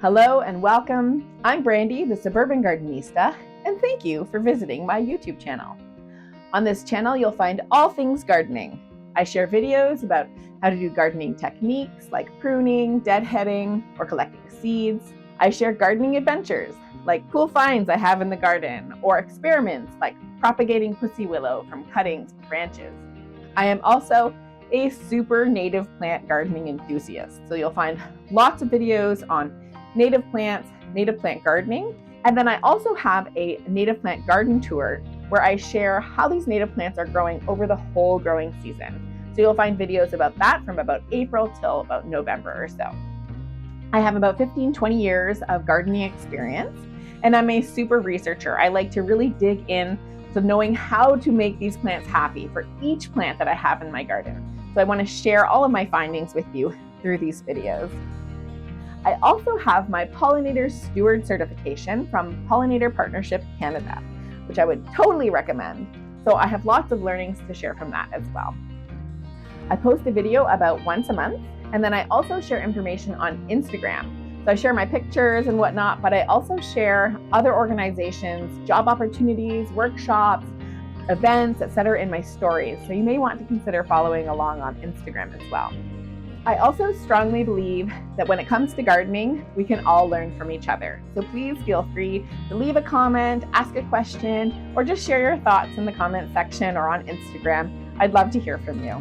Hello and welcome. I'm Brandy, the Suburban Gardenista, and thank you for visiting my YouTube channel. On this channel, you'll find all things gardening. I share videos about how to do gardening techniques like pruning, deadheading, or collecting seeds. I share gardening adventures like cool finds I have in the garden, or experiments like propagating pussy willow from cuttings and branches. I am also a super native plant gardening enthusiast, so you'll find lots of videos on native plants, native plant gardening, and then I also have a native plant garden tour where I share how these native plants are growing over the whole growing season. So you'll find videos about that from about April till about November or so. I have about 15-20 years of gardening experience, and I'm a super researcher. I like to really dig in to knowing how to make these plants happy for each plant that I have in my garden. So I want to share all of my findings with you through these videos. I also have my Pollinator Steward certification from Pollinator Partnership Canada, which I would totally recommend. So I have lots of learnings to share from that as well. I post a video about once a month, and then I also share information on Instagram. So I share my pictures and whatnot, but I also share other organizations, job opportunities, workshops, events, etc. in my stories. So you may want to consider following along on Instagram as well. I also strongly believe that when it comes to gardening, we can all learn from each other. So please feel free to leave a comment, ask a question, or just share your thoughts in the comment section or on Instagram. I'd love to hear from you.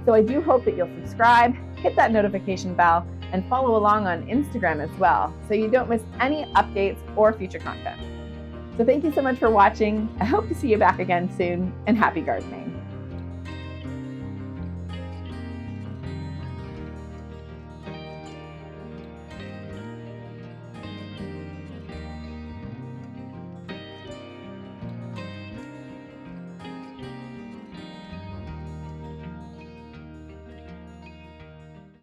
So I do hope that you'll subscribe, hit that notification bell, and follow along on Instagram as well, so you don't miss any updates or future content. So thank you so much for watching. I hope to see you back again soon, and happy gardening.